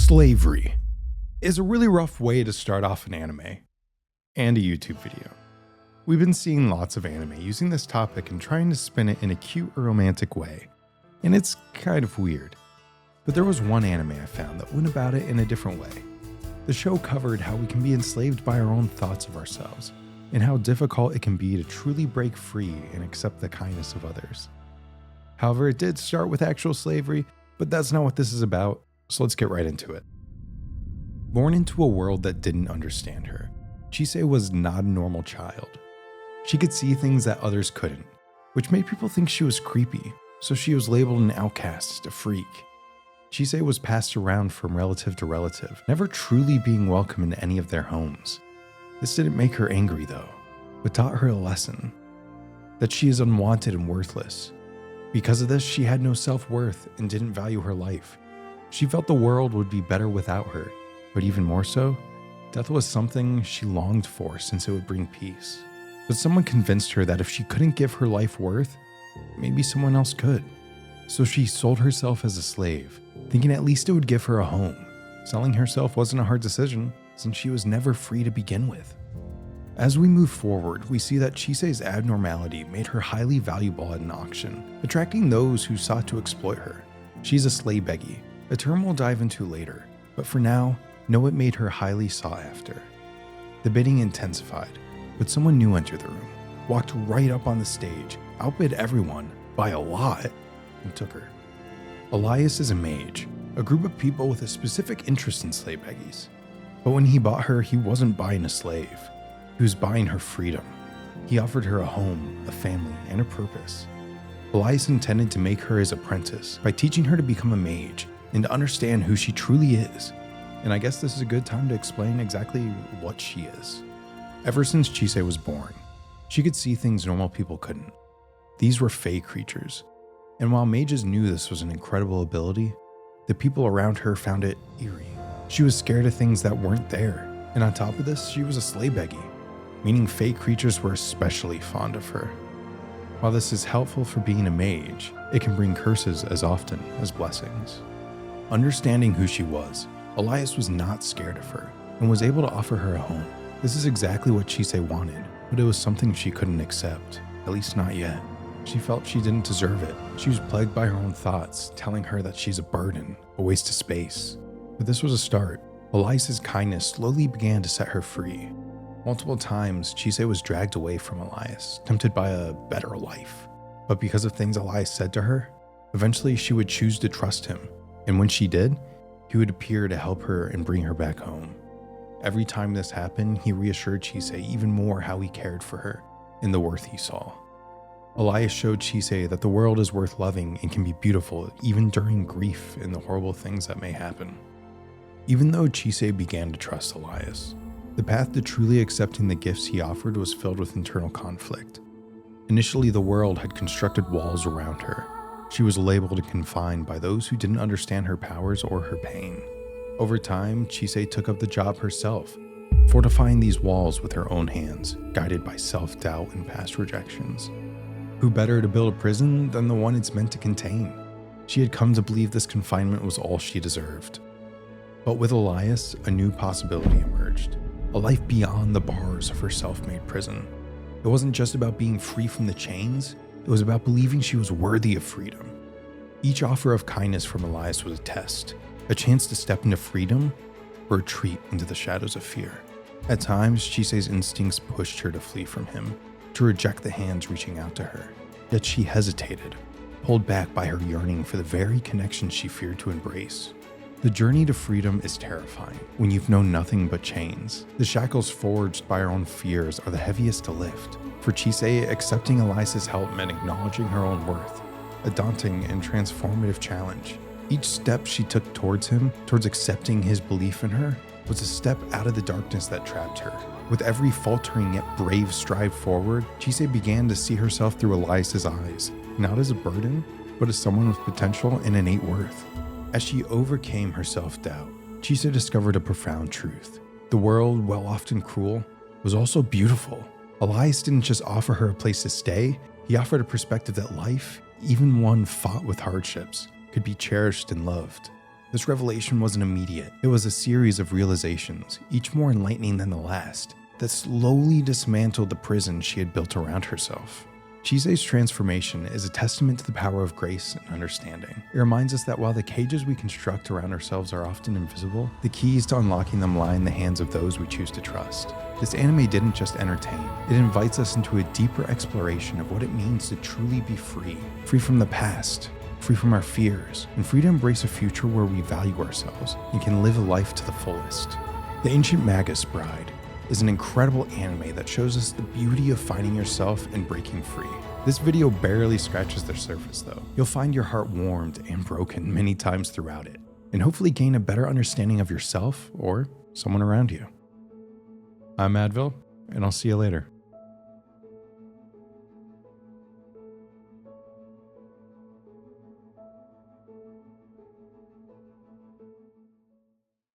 Slavery is a really rough way to start off an anime and a YouTube video. We've been seeing lots of anime using this topic and trying to spin it in a cute or romantic way, and it's kind of weird. But there was one anime I found that went about it in a different way. The show covered how we can be enslaved by our own thoughts of ourselves, and how difficult it can be to truly break free and accept the kindness of others. However, it did start with actual slavery, but that's not what this is about, so let's get right into it. Born into a world that didn't understand her, Chise was not a normal child. She could see things that others couldn't, which made people think she was creepy, so she was labeled an outcast, a freak. Chise was passed around from relative to relative, never truly being welcome in any of their homes. This didn't make her angry though, but taught her a lesson, that she is unwanted and worthless. Because of this, she had no self-worth and didn't value her life. She felt the world would be better without her, but even more so, death was something she longed for since it would bring peace. But someone convinced her that if she couldn't give her life worth, maybe someone else could. So she sold herself as a slave, thinking at least it would give her a home. Selling herself wasn't a hard decision, since she was never free to begin with. As we move forward, we see that Chise's abnormality made her highly valuable at an auction, attracting those who sought to exploit her. She's a slave beggy, a term we'll dive into later, but for now, know it made her highly sought after. The bidding intensified, but someone new entered the room, walked right up on the stage, outbid everyone by a lot, and took her. Elias is a mage, a group of people with a specific interest in slave beggies. But when he bought her, he wasn't buying a slave. He was buying her freedom. He offered her a home, a family, and a purpose. Elias intended to make her his apprentice by teaching her to become a mage and to understand who she truly is. And I guess this is a good time to explain exactly what she is. Ever since Chise was born, she could see things normal people couldn't. These were fey creatures. And while mages knew this was an incredible ability, the people around her found it eerie. She was scared of things that weren't there. And on top of this, she was a slave beggy, meaning fey creatures were especially fond of her. While this is helpful for being a mage, it can bring curses as often as blessings. Understanding who she was, Elias was not scared of her and was able to offer her a home. This is exactly what Chise wanted, but it was something she couldn't accept, at least not yet. She felt she didn't deserve it. She was plagued by her own thoughts, telling her that she's a burden, a waste of space. But this was a start. Elias's kindness slowly began to set her free. Multiple times, Chise was dragged away from Elias, tempted by a better life. But because of things Elias said to her, eventually she would choose to trust him. And when she did, he would appear to help her and bring her back home. Every time this happened, he reassured Chise even more how he cared for her and the worth he saw. Elias showed Chise that the world is worth loving and can be beautiful even during grief and the horrible things that may happen. Even though Chise began to trust Elias, the path to truly accepting the gifts he offered was filled with internal conflict. Initially, the world had constructed walls around her. She was labeled and confined by those who didn't understand her powers or her pain. Over time, Chise took up the job herself, fortifying these walls with her own hands, guided by self-doubt and past rejections. Who better to build a prison than the one it's meant to contain? She had come to believe this confinement was all she deserved. But with Elias, a new possibility emerged, a life beyond the bars of her self-made prison. It wasn't just about being free from the chains, it was about believing she was worthy of freedom. Each offer of kindness from Elias was a test, a chance to step into freedom or retreat into the shadows of fear. At times, Chise's instincts pushed her to flee from him, to reject the hands reaching out to her. Yet she hesitated, pulled back by her yearning for the very connection she feared to embrace. The journey to freedom is terrifying when you've known nothing but chains. The shackles forged by her own fears are the heaviest to lift. For Chise, accepting Elias's help meant acknowledging her own worth, a daunting and transformative challenge. Each step she took towards him, towards accepting his belief in her, was a step out of the darkness that trapped her. With every faltering yet brave stride forward, Chise began to see herself through Elias's eyes, not as a burden, but as someone with potential and innate worth. As she overcame her self-doubt, Chise discovered a profound truth. The world, while often cruel, was also beautiful. Elias didn't just offer her a place to stay, he offered a perspective that life, even one fraught with hardships, could be cherished and loved. This revelation wasn't immediate. It was a series of realizations, each more enlightening than the last, that slowly dismantled the prison she had built around herself. Chise's transformation is a testament to the power of grace and understanding. It reminds us that while the cages we construct around ourselves are often invisible, the keys to unlocking them lie in the hands of those we choose to trust. This anime didn't just entertain, it invites us into a deeper exploration of what it means to truly be free. Free from the past, free from our fears, and free to embrace a future where we value ourselves and can live a life to the fullest. The Ancient Magus Bride is an incredible anime that shows us the beauty of finding yourself and breaking free. This video barely scratches the surface though. You'll find your heart warmed and broken many times throughout it, and hopefully gain a better understanding of yourself or someone around you. I'm Addvill, and I'll see you later.